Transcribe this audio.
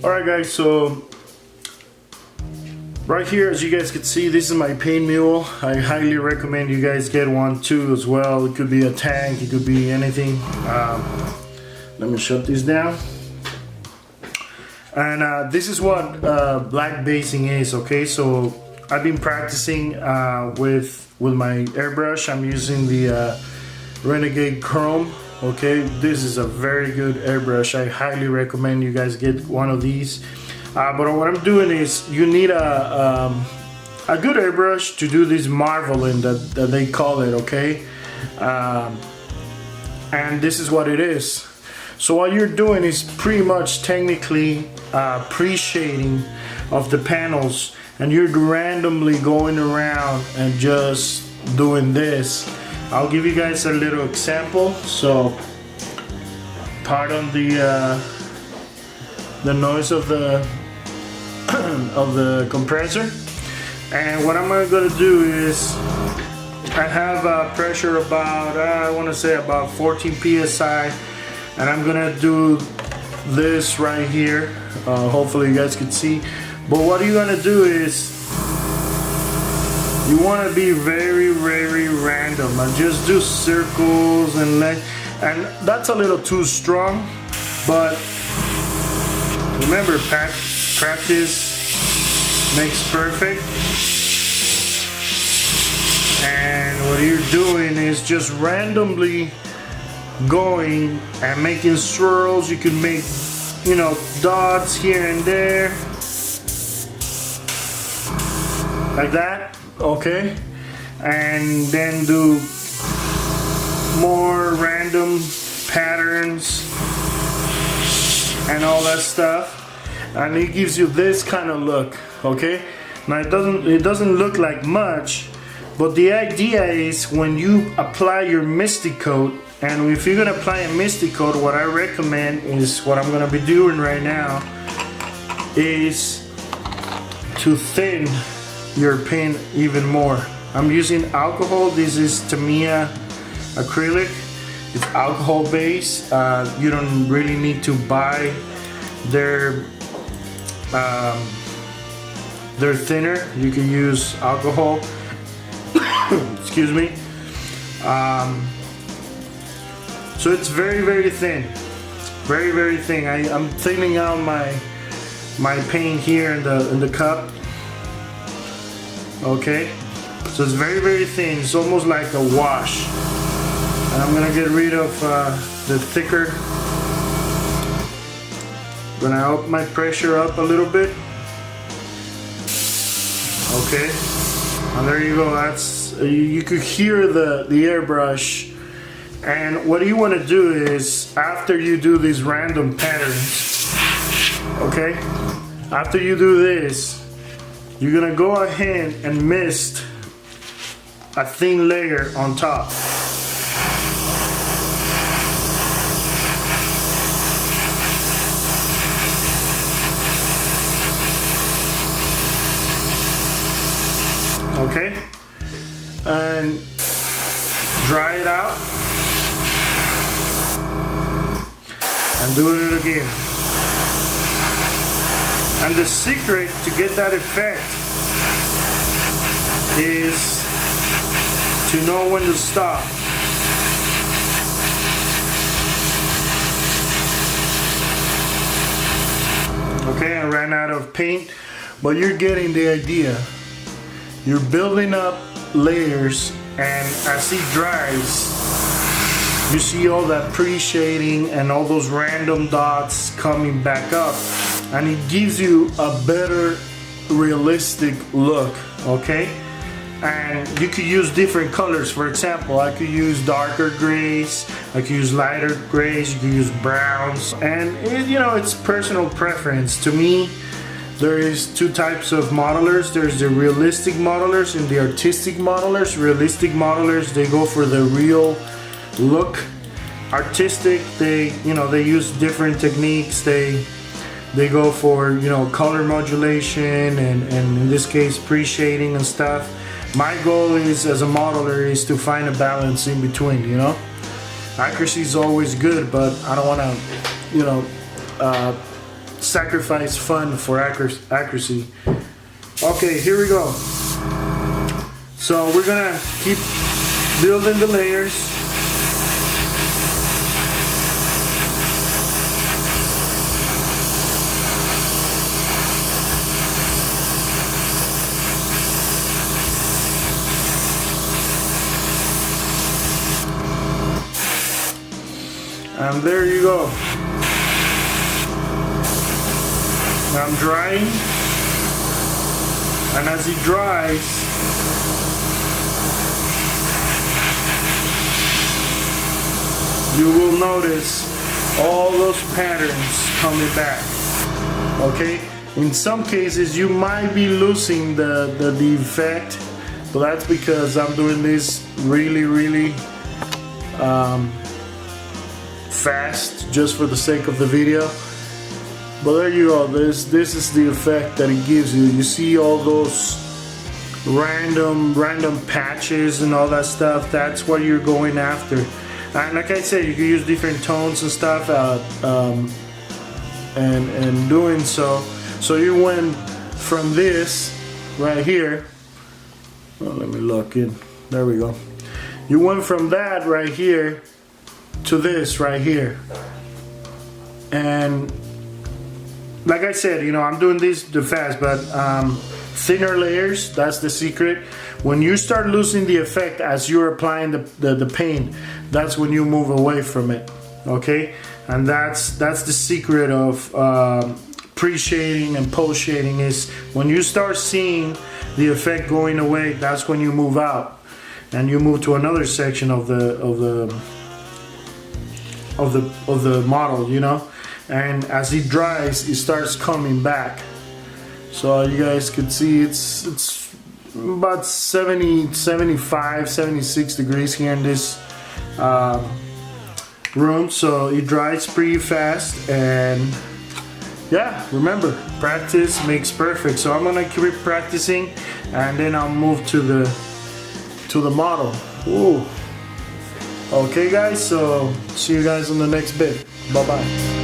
Alright guys, so right here, as you guys can see, this is my paint mule. I highly recommend you guys get one too as well. It could be a tank, it could be anything. Let me shut this down. And this is what black basing is, okay? So I've been practicing with my airbrush. I'm using the Renegade Chrome. Okay, this is a very good airbrush. I highly recommend you guys get one of these. But what I'm doing is, you need a good airbrush to do this marbling that they call it, okay? And this is what it is. So what you're doing is pretty much technically pre-shading of the panels, and you're randomly going around and just doing this. I'll give you guys a little example. So pardon the noise of the of the compressor. And what I'm gonna do is, I have a pressure about I want to say about 14 psi, and I'm gonna do this right here. Hopefully you guys can see. But what you're gonna do is, you want to be very random and just do circles and that's a little too strong, but remember, practice makes perfect. And what you're doing is just randomly going and making swirls. You can make, you know, dots here and there like that. Okay, and then do more random patterns and all that stuff, and it gives you this kind of look. Okay, now it doesn't look like much, but the idea is, when you apply your misty coat, and if you're gonna apply a misty coat, what I recommend is, what I'm gonna be doing right now is to thin your paint even more. I'm using alcohol. This is Tamiya acrylic. It's alcohol based. You don't really need to buy their thinner. You can use alcohol. Excuse me. So it's very thin, very thin. I'm thinning out my paint here in the cup. Okay, so it's very thin. It's almost like a wash. And I'm gonna get rid of the thicker. Gonna up my pressure up a little bit. Okay, and there you go. That's you could hear the airbrush. And what you want to do is, after you do these random patterns, okay, after you do this, you're gonna go ahead and mist a thin layer on top. Okay, and dry it out and do it again. And the secret to get that effect is to know when to stop. Okay, I ran out of paint, but you're getting the idea. You're building up layers, and as it dries, you see all that pre-shading and all those random dots coming back up, and it gives you a better realistic look. Okay, and you could use different colors. For example, I could use darker grays, I could use lighter grays, you could use browns, and you know, it's personal preference. To me, there is two types of modelers. There's the realistic modelers and the artistic modelers. Realistic modelers, they go for the real look. Artistic, they use different techniques. They go for, you know, color modulation and in this case pre-shading and stuff. My goal is, as a modeler, is to find a balance in between, you know. Accuracy is always good, but I don't want to, you know, sacrifice fun for accuracy. Okay, here we go. So we're gonna keep building the layers. And there you go. I'm drying, and as it dries, you will notice all those patterns coming back. Okay? In some cases, you might be losing the effect, but that's because I'm doing this really fast, just for the sake of the video. But there you go. This is the effect that it gives you. You see all those random patches and all that stuff. That's what you're going after. And like I said, you can use different tones and stuff, and doing so. So you went from this right here. Oh, let me look in. There we go. You went from that right here to this right here. And like I said, you know, I'm doing this too fast, but thinner layers, that's the secret. When you start losing the effect as you're applying the paint, that's when you move away from it, okay? And that's the secret of pre-shading and post-shading, is when you start seeing the effect going away, that's when you move out and you move to another section of the model, you know? And as it dries, it starts coming back. So you guys could see it's about 70, 75, 76 degrees here in this room. So it dries pretty fast, and yeah, remember, practice makes perfect. So I'm gonna keep practicing, and then I'll move to the model. Ooh. Okay guys, so see you guys in the next bit. Bye bye.